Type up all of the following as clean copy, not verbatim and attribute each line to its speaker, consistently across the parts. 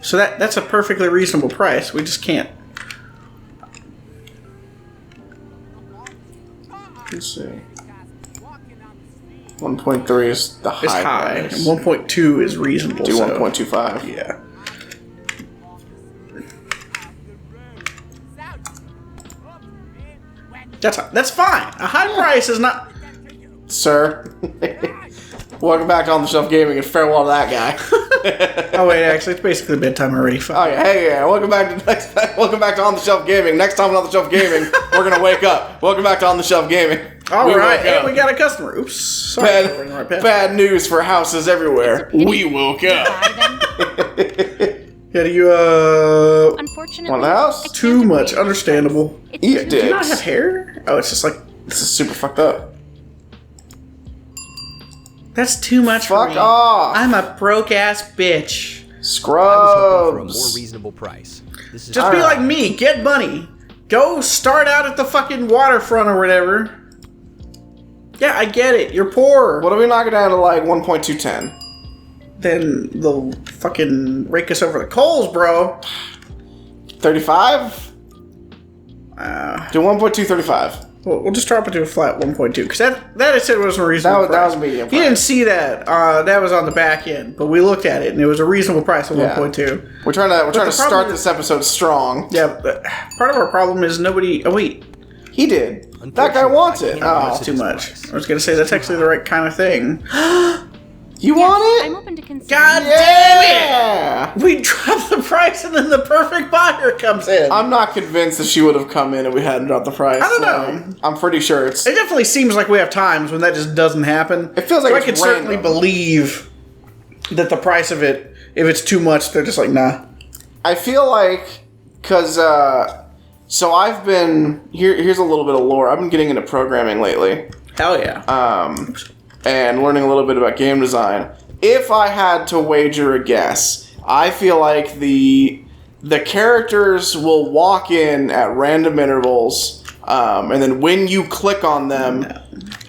Speaker 1: So that's a perfectly reasonable price. We just can't.
Speaker 2: Let's see. 1.3 is the high.
Speaker 1: It's high. And
Speaker 2: price.
Speaker 1: 1.2 is reasonable.
Speaker 2: Do
Speaker 1: so
Speaker 2: 1.25.
Speaker 1: yeah. That's fine. A high price is not.
Speaker 2: Sir. Welcome back to On the Shelf Gaming and farewell to that guy.
Speaker 1: Oh wait, actually, it's basically bedtime already. Fuck.
Speaker 2: Oh yeah, hey yeah. Welcome back to On the Shelf Gaming. Next time on On the Shelf Gaming, we're gonna wake up. Welcome back to On the Shelf Gaming.
Speaker 1: All right, and we got a customer. Oops. Sorry.
Speaker 2: Bad news for houses everywhere. We woke up.
Speaker 1: Yeah, do you
Speaker 3: Unfortunately,
Speaker 2: Want the house?
Speaker 1: too much? Understandable.
Speaker 2: Eat
Speaker 1: Do you not
Speaker 2: dicks.
Speaker 1: have hair? Oh, it's just like
Speaker 2: This is super fucked up.
Speaker 1: that's too much for
Speaker 2: Fuck
Speaker 1: me.
Speaker 2: off.
Speaker 1: I'm a broke ass bitch.
Speaker 2: Scrubs.
Speaker 4: I was hoping for a more reasonable price. This is
Speaker 1: Just be like me. Get money. Go start out at the fucking waterfront or whatever. Yeah, I get it. You're poor.
Speaker 2: What if we knock it down to like 1.210?
Speaker 1: Then they'll fucking rake us over the coals, bro.
Speaker 2: 35? Do 1.235.
Speaker 1: We'll just drop it to a flat 1.2 because that I said was a reasonable
Speaker 2: That
Speaker 1: price.
Speaker 2: was medium
Speaker 1: You didn't see that. That was on the back end, but we looked at it and it was a reasonable price of 1.2.
Speaker 2: We're trying to
Speaker 1: the
Speaker 2: start
Speaker 1: problem
Speaker 2: this episode strong.
Speaker 1: Yeah, but part of our problem is nobody. Oh wait,
Speaker 2: He did. That guy wants it.
Speaker 1: oh,
Speaker 2: Oh,
Speaker 1: it's too much. I was gonna say that's actually the right kind of thing.
Speaker 2: you want
Speaker 3: I'm
Speaker 2: it?
Speaker 3: open to consider.
Speaker 1: God
Speaker 2: Yeah.
Speaker 1: damn it! We drop the price and then the perfect buyer comes in.
Speaker 2: I'm not convinced that she would have come in if we hadn't dropped the price.
Speaker 1: I don't know.
Speaker 2: I'm pretty sure it's.
Speaker 1: It definitely seems like we have times when that just doesn't happen.
Speaker 2: It feels like
Speaker 1: so I
Speaker 2: it's
Speaker 1: could certainly
Speaker 2: random.
Speaker 1: believe that the price of it, if it's too much, they're just like, nah.
Speaker 2: I feel like because so I've been here's a little bit of lore. I've been getting into programming lately.
Speaker 1: Hell yeah.
Speaker 2: And learning a little bit about game design. If I had to wager a guess, I feel like the characters will walk in at random intervals, and then when you click on them,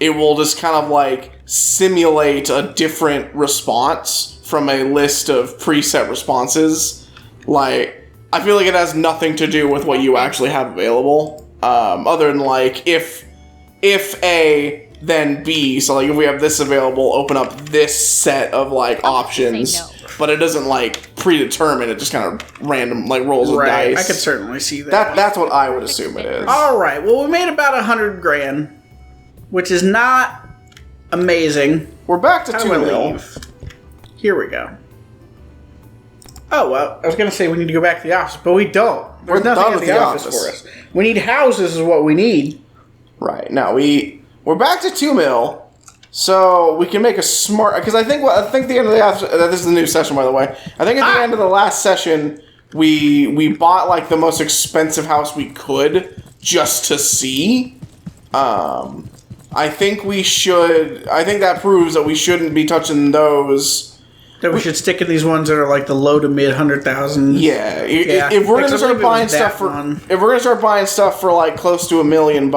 Speaker 2: it will just kind of like simulate a different response from a list of preset responses. Like, I feel like it has nothing to do with what you actually have available, other than like if A, then B. So like if we have this available, open up this set of like options.
Speaker 3: say no.
Speaker 2: But it doesn't like predetermine. It just kind of random like rolls a
Speaker 1: Right.
Speaker 2: dice.
Speaker 1: I could certainly see that.
Speaker 2: That's what I would assume it is.
Speaker 1: All right. Well, we made about $100,000, which is not amazing.
Speaker 2: We're back to
Speaker 1: How
Speaker 2: 2
Speaker 1: do I
Speaker 2: mil.
Speaker 1: leave? Here we go. Oh, well, I was going to say we need to go back to the office, but we don't. There's
Speaker 2: We're
Speaker 1: nothing
Speaker 2: done
Speaker 1: at
Speaker 2: with
Speaker 1: the
Speaker 2: the
Speaker 1: office
Speaker 2: office.
Speaker 1: for us. We need houses is what we need.
Speaker 2: Right. Now we're back to 2 mil. So we can make a smart, because I think the end of the this is the new session, by the way. I think at the end of the last session we bought like the most expensive house we could just to see. I think that proves that we shouldn't be touching those.
Speaker 1: That we should stick in these ones that are like the low to mid 100,000.
Speaker 2: Yeah,
Speaker 1: Yeah.
Speaker 2: if we're
Speaker 1: Because
Speaker 2: gonna
Speaker 1: I
Speaker 2: start
Speaker 1: believe it
Speaker 2: buying
Speaker 1: was that
Speaker 2: stuff for
Speaker 1: one.
Speaker 2: if we're gonna start buying stuff for like close to $1 million,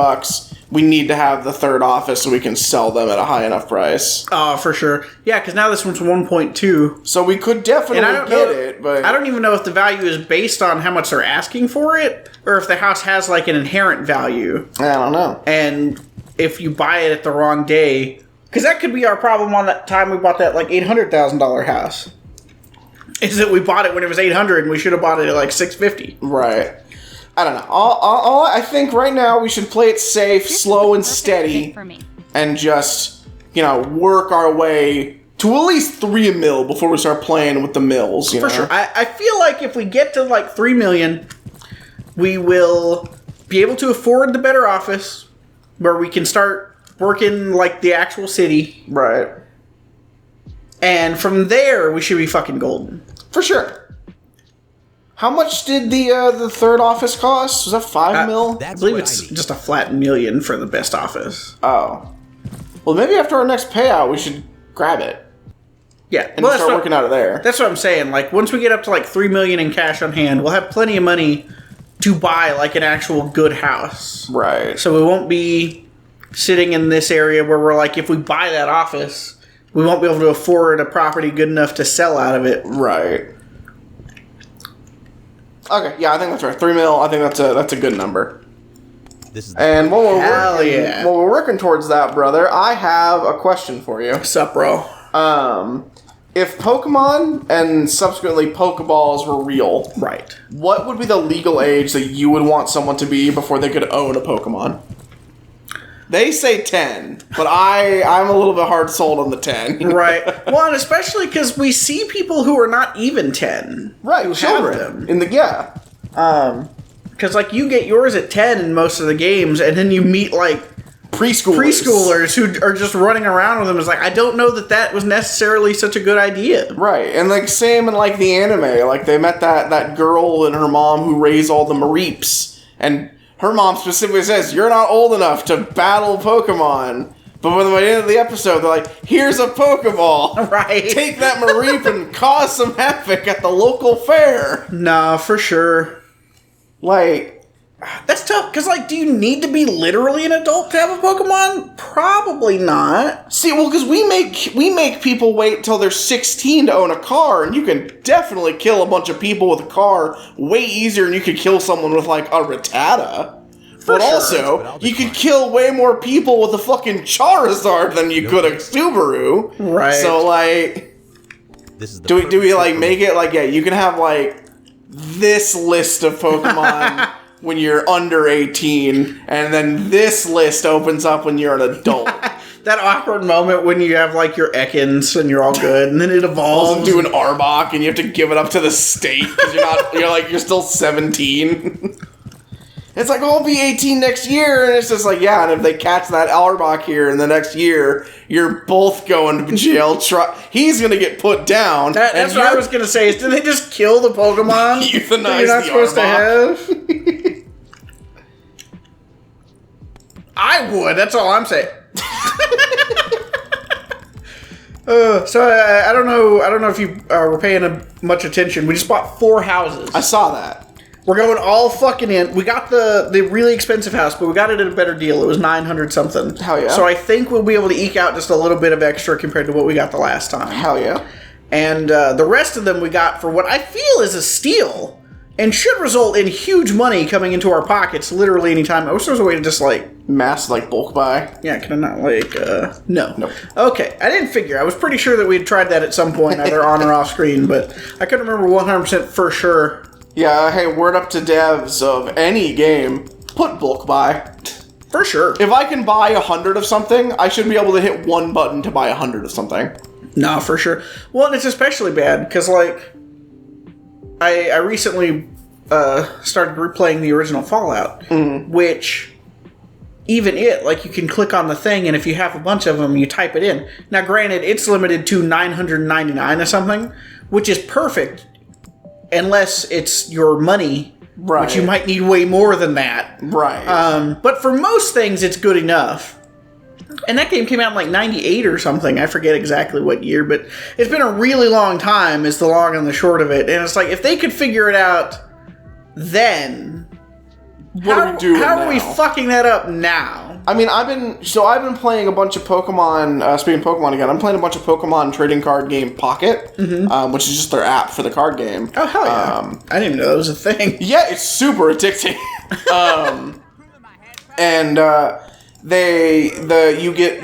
Speaker 2: we need to have the third office so we can sell them at a high enough price.
Speaker 1: Oh, for sure. Yeah, because now this one's 1.2.
Speaker 2: So we could definitely
Speaker 1: And I don't
Speaker 2: get
Speaker 1: know,
Speaker 2: it, but
Speaker 1: I don't even know if the value is based on how much they're asking for it, or if the house has like an inherent value.
Speaker 2: I don't know.
Speaker 1: And if you buy it at the wrong day, because that could be our problem on that time we bought that like $800,000 house. Is that we bought it when it was 800 and we should have bought it at like 650.
Speaker 2: Right. I don't know. All I think right now we should play it safe, slow and
Speaker 3: Perfect
Speaker 2: steady,
Speaker 3: fit for me.
Speaker 2: and just work our way to at least 3 mil before we start playing with the mills.
Speaker 1: For sure. I feel like if we get to like 3 million, we will be able to afford the better office where we can start working like the actual city.
Speaker 2: Right.
Speaker 1: And from there, we should be fucking golden.
Speaker 2: For sure. How much did the third office cost? Was that 5 mil?
Speaker 1: I
Speaker 4: That's
Speaker 1: believe
Speaker 4: what
Speaker 1: it's
Speaker 4: I need.
Speaker 1: just a flat million for the best office.
Speaker 2: Oh. Well, maybe after our next payout, we should grab it
Speaker 1: Yeah.
Speaker 2: and start working out of there.
Speaker 1: That's what I'm saying. Like, once we get up to like 3 million in cash on hand, we'll have plenty of money to buy like an actual good house.
Speaker 2: Right.
Speaker 1: So we won't be sitting in this area where we're like, if we buy that office, we won't be able to afford a property good enough to sell out of it.
Speaker 2: Right. Okay, yeah, I think that's right. 3 mil. I think that's a good number.
Speaker 4: This is
Speaker 2: And while
Speaker 1: yeah.
Speaker 2: we're working towards that, brother, I have a question for you.
Speaker 1: What's up, bro?
Speaker 2: If Pokemon and subsequently Pokeballs were real,
Speaker 1: Right.
Speaker 2: what would be the legal age that you would want someone to be before they could own a Pokemon? They say 10, but I'm a little bit hard sold on the 10.
Speaker 1: Right. Well, and especially because we see people who are not even 10.
Speaker 2: Right,
Speaker 1: who
Speaker 2: children.
Speaker 1: have them.
Speaker 2: Yeah.
Speaker 1: Because, like, you get yours at 10 in most of the games, and then you meet, like, preschoolers who are just running around with them. It's like, I don't know that was necessarily such a good idea.
Speaker 2: Right, and, like, same in, like, the anime. Like, they met that girl and her mom who raised all the Mareeps, and her mom specifically says, you're not old enough to battle Pokemon. But by the end of the episode, they're like, here's a Pokeball.
Speaker 1: Right.
Speaker 2: Take that Mareep and cause some havoc at the local fair.
Speaker 1: Nah, for sure.
Speaker 2: Like,
Speaker 1: that's tough, because, like, do you need to be literally an adult to have a Pokemon? Probably not.
Speaker 2: see, well, because we make people wait till they're 16 to own a car, and you can definitely kill a bunch of people with a car way easier than you could kill someone with, like, a Rattata. But
Speaker 1: sure.
Speaker 2: also, you could kill way more people with a fucking Charizard than you could a Subaru.
Speaker 1: Right.
Speaker 2: So, like,
Speaker 4: This is the
Speaker 2: do we, like, make it, like, yeah, you can have, like, this list of Pokemon when you're under 18, and then this list opens up when you're an adult.
Speaker 1: That awkward moment when you have, like, your Ekans and you're all good, and then it evolves.
Speaker 2: Do an Arbok, and you have to give it up to the state, because you're still 17. It's like, I'll be 18 next year, and it's just like, yeah, and if they catch that Arbok here in the next year, you're both going to jail. He's going to get put down.
Speaker 1: That's what I was going to say, is did they just kill the Pokemon
Speaker 2: euthanize
Speaker 1: that you're not
Speaker 2: the
Speaker 1: supposed
Speaker 2: Arbok?
Speaker 1: to have? I would, that's all I'm saying. So I don't know if you were paying much attention. We just bought 4 houses.
Speaker 2: I saw that.
Speaker 1: We're going all fucking in. We got the really expensive house, but we got it at a better deal. It was $900 something.
Speaker 2: Hell yeah.
Speaker 1: So I think we'll be able to eke out just a little bit of extra compared to what we got the last time.
Speaker 2: Hell yeah.
Speaker 1: And the rest of them we got for what I feel is a steal and should result in huge money coming into our pockets literally anytime. I wish there was a way to just, like...
Speaker 2: Mass, like, bulk buy.
Speaker 1: Yeah, can I not, like... No.
Speaker 2: Nope.
Speaker 1: Okay, I didn't figure. I was pretty sure that we'd tried that at some point, either on or off screen, but I couldn't remember 100% for sure.
Speaker 2: Yeah, hey, word up to devs of any game, put bulk buy.
Speaker 1: For sure.
Speaker 2: If I can buy 100 of something, I should be able to hit one button to buy 100 of something.
Speaker 1: No, for sure. Well, and it's especially bad, because, like, I recently started replaying the original Fallout, which... Even like, you can click on the thing, and if you have a bunch of them, you type it in. Now, granted, it's limited to 999 or something, which is perfect, unless it's your money,
Speaker 2: right?
Speaker 1: Which you might need way more than that.
Speaker 2: Right.
Speaker 1: But for most things, it's good enough. And that game came out in, like, 98 or something. I forget exactly what year, but it's been a really long time, is the long and the short of it. And it's like, if they could figure it out then...
Speaker 2: What are we doing
Speaker 1: How
Speaker 2: now?
Speaker 1: are we fucking that up now?
Speaker 2: I mean, I've been playing a bunch of Pokemon. Speaking of Pokemon again, I'm playing a bunch of Pokemon trading card game Pocket, which is just their app for the card game.
Speaker 1: Oh hell yeah! I didn't even know that was a thing.
Speaker 2: Yeah, it's super addicting. And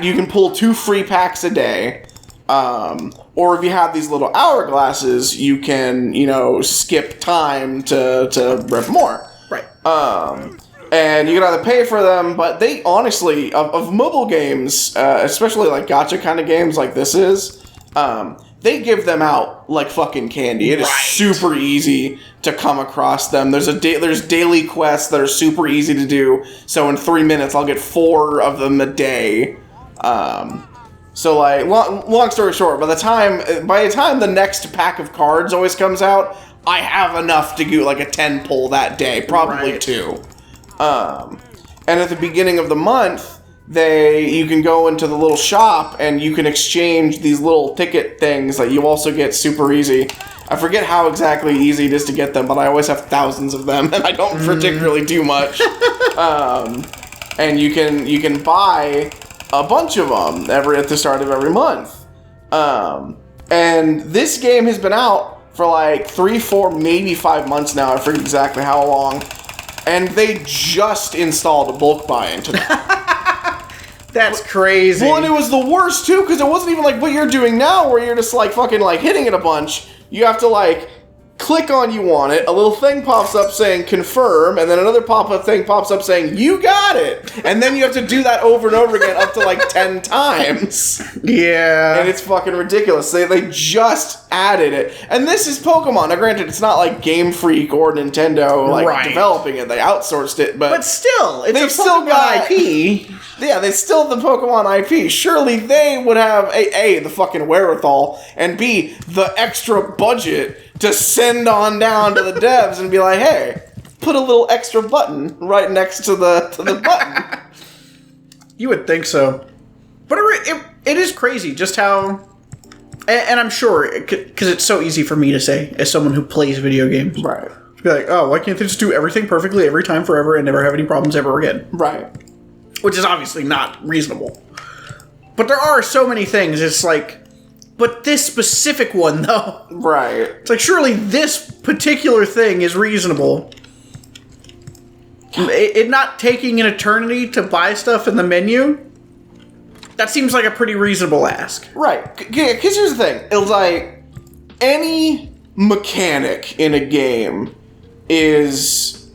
Speaker 2: you can pull 2 free packs a day. Or if you have these little hourglasses, you can skip time to rip more.
Speaker 1: Right.
Speaker 2: And you can either pay for them, but they honestly, of mobile games, especially like gacha kind of games like this is, they give them out like fucking candy. It is super easy to come across them. There's daily quests that are super easy to do. So in 3 minutes, I'll get 4 of them a day. So like, long story short, by the time the next pack of cards always comes out, I have enough to do like a 10 pull that day, probably 2. And at the beginning of the month, you can go into the little shop and you can exchange these little ticket things that you also get super easy. I forget how exactly easy it is to get them, but I always have thousands of them, and I don't particularly do much. And you can buy a bunch of them at the start of every month. And this game has been out for like 3, 4, maybe 5 months now. I forget exactly how long. And they just installed a bulk buy into them.
Speaker 1: That's crazy.
Speaker 2: Well, and it was the worst too, because it wasn't even like what you're doing now, where you're just like fucking like hitting it a bunch. You have to like click on you want it, a little thing pops up saying confirm, and then another pop-up thing pops up saying you got it. And then you have to do that over and over again up to like 10 times.
Speaker 1: Yeah.
Speaker 2: And it's fucking ridiculous. They just added it. And this is Pokemon. Now granted, it's not like Game Freak or Nintendo like developing it. They outsourced it, but
Speaker 1: still, it's
Speaker 2: they've
Speaker 1: a
Speaker 2: still
Speaker 1: Pokemon
Speaker 2: got
Speaker 1: IP.
Speaker 2: Yeah, they still the Pokemon IP. Surely they would have A, the fucking wherewithal, and B, the extra budget to send on down to the devs and be like, hey, put a little extra button right next to the button.
Speaker 1: You would think so. But it is crazy just how... And I'm sure, because it's so easy for me to say, as someone who plays video games.
Speaker 2: Right.
Speaker 1: To be like, oh, why can't they just do everything perfectly every time forever and never have any problems ever again?
Speaker 2: Right.
Speaker 1: Which is obviously not reasonable. But there are so many things, it's like... But this specific one, though...
Speaker 2: Right.
Speaker 1: It's like, surely this particular thing is reasonable. It not taking an eternity to buy stuff in the menu? That seems like a pretty reasonable ask.
Speaker 2: Right. Because here's the thing. It's like, any mechanic in a game is...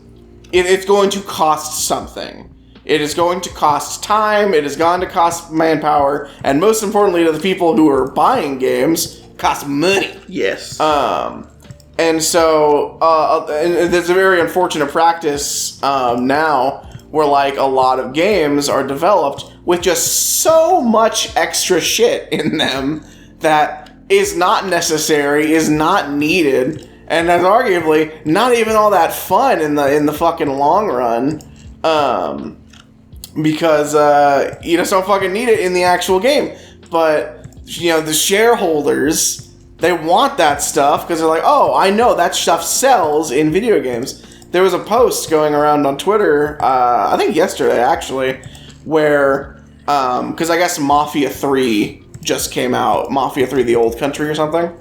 Speaker 2: It's going to cost something. It is going to cost time, it is going to cost manpower, and most importantly to the people who are buying games, cost money.
Speaker 1: Yes.
Speaker 2: And so, and there's a very unfortunate practice now where like a lot of games are developed with just so much extra shit in them that is not necessary, is not needed, and is arguably not even all that fun in the fucking long run. Because you just don't fucking need it in the actual game. But, you know, the shareholders, they want that stuff because they're like, oh, I know that stuff sells in video games. There was a post going around on Twitter, I think yesterday actually, where, because I guess Mafia 3 just came out. Mafia 3 The Old Country or something?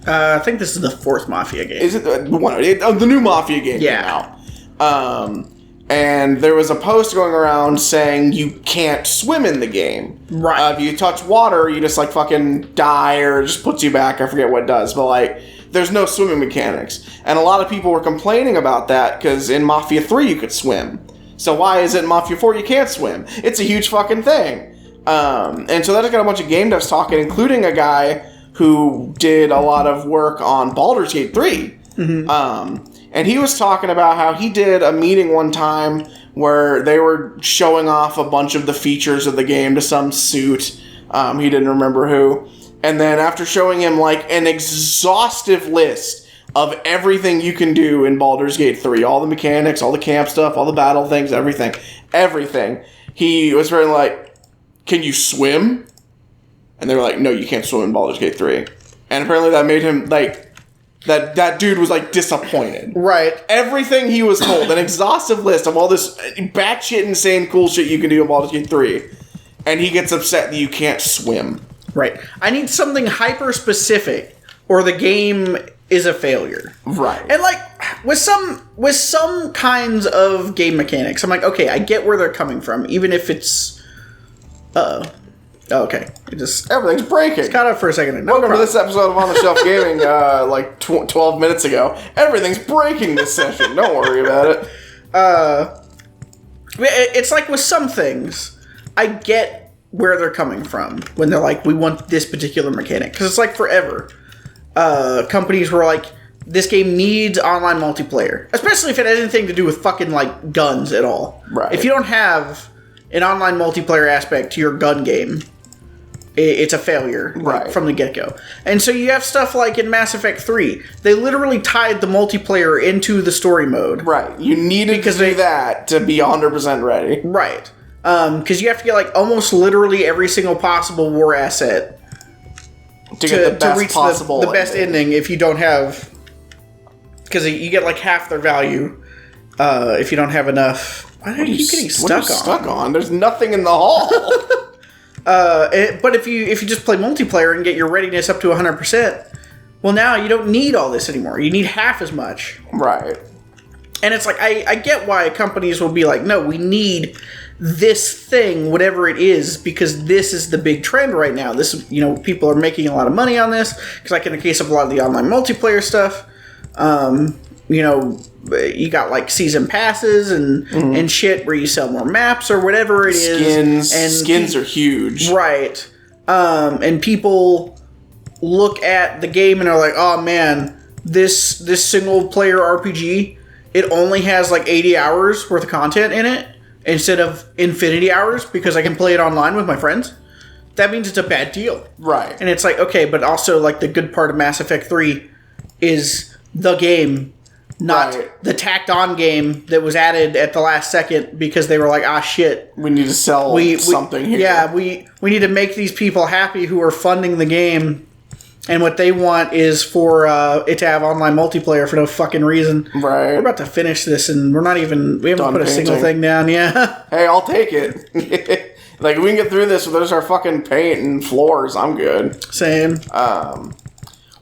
Speaker 1: I think this is the 4th Mafia game.
Speaker 2: Is it the new Mafia game came out. And there was a post going around saying you can't swim in the game.
Speaker 1: Right.
Speaker 2: If you touch water, you just like fucking die or it just puts you back. I forget what it does. But like, there's no swimming mechanics. And a lot of people were complaining about that because in Mafia 3 you could swim. So why is it in Mafia 4 you can't swim? It's a huge fucking thing. And so that just got a bunch of game devs talking, including a guy who did a lot of work on Baldur's Gate 3. Mm-hmm. And he was talking about how he did a meeting one time where they were showing off a bunch of the features of the game to some suit. He didn't remember who. And then after showing him like an exhaustive list of everything you can do in Baldur's Gate 3, all the mechanics, all the camp stuff, all the battle things, everything. He was very like, can you swim? And they were like, no, you can't swim in Baldur's Gate 3. And apparently that made him like... That dude was, like, disappointed.
Speaker 1: Right.
Speaker 2: Everything he was told, an exhaustive list of all this batshit insane cool shit you can do in Baldur's Gate 3. And he gets upset that you can't swim.
Speaker 1: Right. I need something hyper-specific, or the game is a failure.
Speaker 2: Right.
Speaker 1: And, like, with some kinds of game mechanics, I'm like, okay, I get where they're coming from, even if it's... Uh-oh. Oh, okay.
Speaker 2: Everything's breaking.
Speaker 1: It's got up for a second.
Speaker 2: Welcome to this episode of On the Shelf Gaming, like 12 minutes ago. Everything's breaking this session. Don't worry about it.
Speaker 1: It's like with some things, I get where they're coming from when they're like, we want this particular mechanic. Because it's like forever. Companies were like, this game needs online multiplayer. Especially if it has anything to do with fucking, like, guns at all.
Speaker 2: Right.
Speaker 1: If you don't have an online multiplayer aspect to your gun game, it's a failure like, from the get-go. And so you have stuff like in Mass Effect 3. They literally tied the multiplayer into the story mode.
Speaker 2: Right. You needed to do that to be 100% ready.
Speaker 1: Right. Because you have to get like almost literally every single possible war asset
Speaker 2: to get the best
Speaker 1: reach
Speaker 2: possible
Speaker 1: the best ending if you don't have... Because you get like half their value if you don't have enough... Why are you getting stuck
Speaker 2: on? There's nothing in the hall.
Speaker 1: But if you just play multiplayer and get your readiness up to 100%, well, now you don't need all this anymore. You need half as much.
Speaker 2: Right.
Speaker 1: And it's like, I get why companies will be like, no, we need this thing, whatever it is, because this is the big trend right now. This, people are making a lot of money on this. Because like in the case of a lot of the online multiplayer stuff, you got like season passes and shit where you sell more maps or whatever it is.
Speaker 2: Skins are huge.
Speaker 1: Right. And people look at the game and are like, oh man, this single player RPG, it only has like 80 hours worth of content in it instead of infinity hours because I can play it online with my friends. That means it's a bad deal.
Speaker 2: Right.
Speaker 1: And it's like, okay, but also like the good part of Mass Effect 3 is the game, not the tacked on game that was added at the last second because they were like, ah, shit.
Speaker 2: We need to sell something here.
Speaker 1: Yeah, we need to make these people happy who are funding the game. And what they want is for it to have online multiplayer for no fucking reason.
Speaker 2: Right.
Speaker 1: We're about to finish this and we haven't put a single thing down. Yeah.
Speaker 2: Hey, I'll take it. Like, we can get through this with our fucking paint and floors. I'm good.
Speaker 1: Same.
Speaker 2: And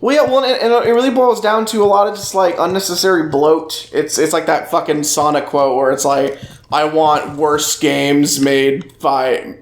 Speaker 2: it really boils down to a lot of just, like, unnecessary bloat. It's like that fucking Sonic quote where it's like, I want worse games made by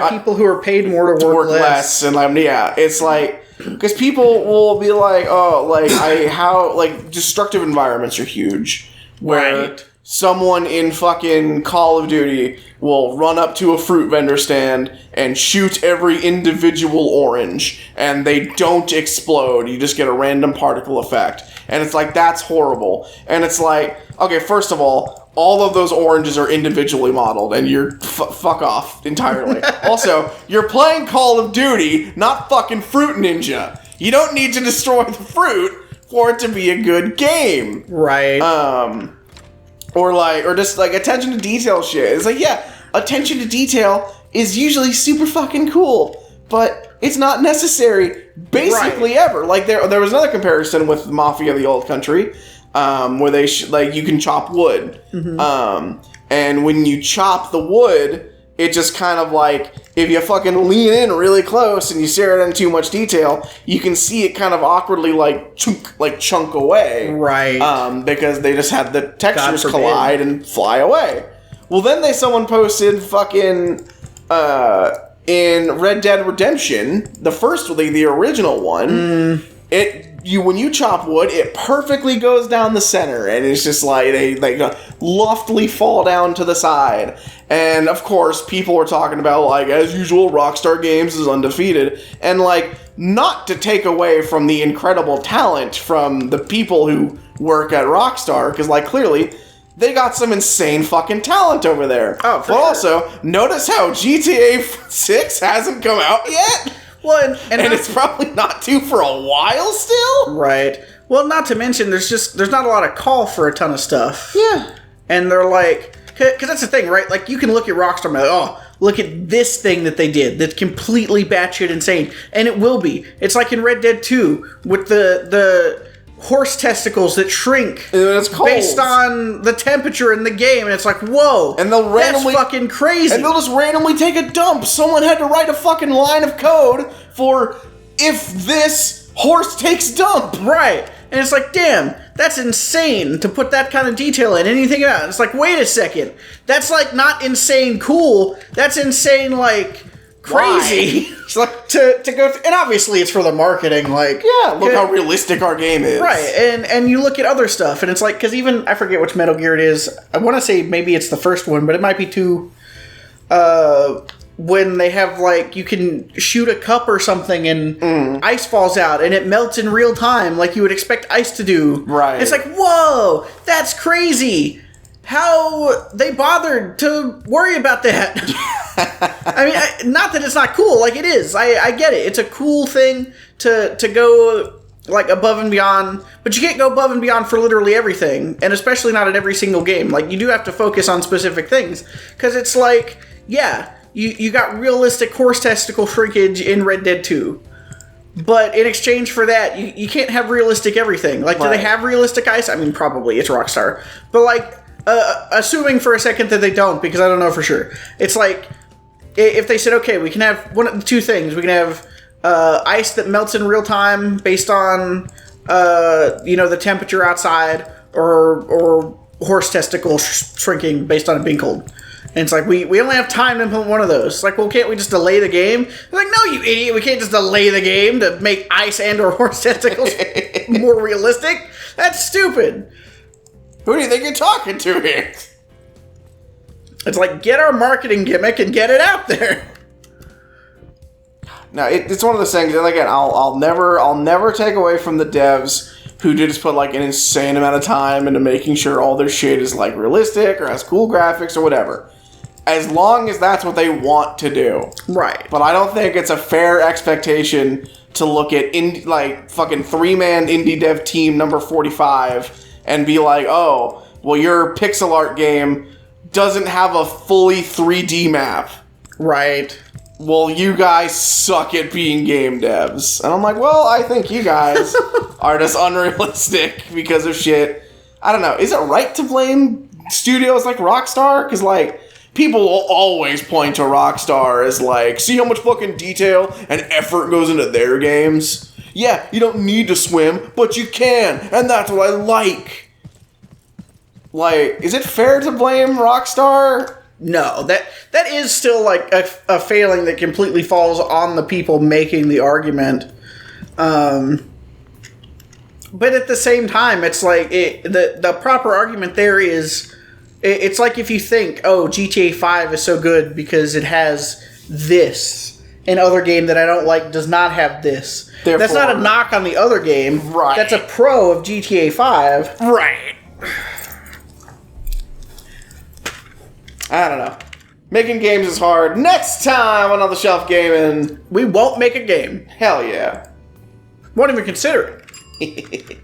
Speaker 1: people who are paid more to work less.
Speaker 2: And, it's like... Because people will be like, oh, like, destructive environments are huge. Where someone in fucking Call of Duty will run up to a fruit vendor stand and shoot every individual orange, and they don't explode. You just get a random particle effect. And it's like, that's horrible. And it's like, okay, first of all of those oranges are individually modeled, and you're fuck off entirely. Also, you're playing Call of Duty, not fucking Fruit Ninja. You don't need to destroy the fruit for it to be a good game.
Speaker 1: Right.
Speaker 2: Or just like attention to detail shit. It's like, yeah, attention to detail is usually super fucking cool, but it's not necessary basically ever. Like there was another comparison with Mafia: The Old Country. Where they you can chop wood, and when you chop the wood, it just kind of like if you fucking lean in really close and you stare at it in too much detail, you can see it kind of awkwardly chunk away,
Speaker 1: right?
Speaker 2: Because they just had the textures collide and fly away. Well, then someone posted fucking in Red Dead Redemption, the first, the original one, when you chop wood, it perfectly goes down the center, and it's just like they loftily fall down to the side. And of course, people were talking about, like, as usual, Rockstar Games is undefeated, and like, not to take away from the incredible talent from the people who work at Rockstar, because like clearly they got some insane fucking talent over there.
Speaker 1: Oh, for sure.
Speaker 2: Also, notice how GTA 6 hasn't come out yet.
Speaker 1: Well, and
Speaker 2: it's probably not due for a while still.
Speaker 1: Right. Well, not to mention, there's not a lot of call for a ton of stuff.
Speaker 2: Yeah.
Speaker 1: And they're like, because that's the thing, right? Like, you can look at Rockstar and be like, oh, look at this thing that they did that's completely batshit insane. And it will be. It's like in Red Dead 2 with the horse testicles that shrink based on the temperature in the game, and it's like, whoa,
Speaker 2: and they'll randomly,
Speaker 1: that's fucking crazy.
Speaker 2: And they'll just randomly take a dump. Someone had to write a fucking line of code for if this horse takes dump.
Speaker 1: Right. And it's like, damn, that's insane to put that kind of detail in anything about it. It's like, wait a second. That's like not insane cool. That's insane like crazy. It's like to go through, and obviously it's for the marketing, like,
Speaker 2: yeah, look how realistic our game is.
Speaker 1: Right. And you look at other stuff and it's like, because even I forget which Metal Gear it is. I want to say maybe it's the first one, but it might be 2. When they have, like, you can shoot a cup or something and ice falls out and it melts in real time like you would expect ice to do.
Speaker 2: Right.
Speaker 1: It's like, whoa, that's crazy. How they bothered to worry about that. I mean, not that it's not cool, like it is. I get it. It's a cool thing to go, like, above and beyond, but you can't go above and beyond for literally everything, and especially not in every single game. Like, you do have to focus on specific things, because it's like, yeah, you got realistic horse testicle shrinkage in Red Dead 2. But in exchange for that, you can't have realistic everything. Like, do they have realistic ice? I mean, probably. It's Rockstar. But, like, assuming for a second that they don't, because I don't know for sure. It's like, if they said, okay, we can have one of the two things. We can have ice that melts in real time based on the temperature outside, or horse testicles shrinking based on it being cold. And it's like, we only have time to implement one of those. It's like, well, can't we just delay the game? They're like, no, you idiot, we can't just delay the game to make ice and or horse testicles more realistic. That's stupid.
Speaker 2: Who do you think you're talking to here?
Speaker 1: It's like, get our marketing gimmick and get it out there.
Speaker 2: No, it's one of those things, and again, I'll never take away from the devs who did just put like an insane amount of time into making sure all their shit is like realistic or has cool graphics or whatever. As long as that's what they want to do.
Speaker 1: Right.
Speaker 2: But I don't think it's a fair expectation to look at fucking 3-man indie dev team number 45 and be like, oh, well, your pixel art game doesn't have a fully 3D map.
Speaker 1: Right.
Speaker 2: Well, you guys suck at being game devs. And I'm like, well, I think you guys are just unrealistic because of shit. I don't know. Is it right to blame studios like Rockstar? Because, like, people will always point to Rockstar as, like, see how much fucking detail and effort goes into their games? Yeah, you don't need to swim, but you can, and that's what I like. Like, is it fair to blame Rockstar?
Speaker 1: No, that is still like a failing that completely falls on the people making the argument. But at the same time, it's like the proper argument there is, it's like if you think, oh, GTA 5 is so good because it has this, and other game that I don't like does not have this. Therefore, that's not a knock on the other game.
Speaker 2: Right.
Speaker 1: That's a pro of GTA 5.
Speaker 2: Right. I don't know. Making games is hard. Next time on the Shelf Gaming,
Speaker 1: we won't make a game.
Speaker 2: Hell yeah.
Speaker 1: Won't even consider it.